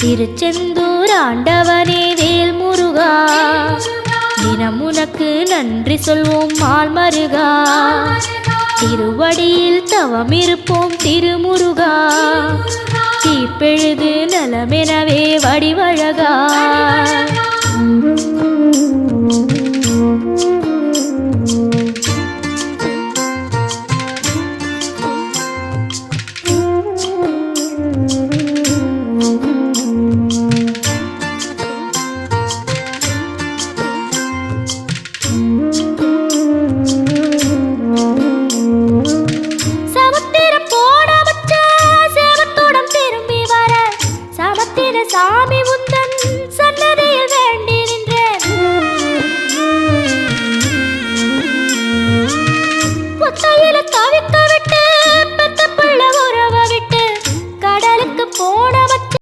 திருச்செந்தூர் ஆண்டவனே வேல் முருகா, தினம் உனக்கு நன்றி சொல்வோம் மால் மருகா. திருவடியில் தவம் இருப்போம் திருமுருகா, தீப்பெழுது நலமெனவே வடிவழகா. சாமி உந்த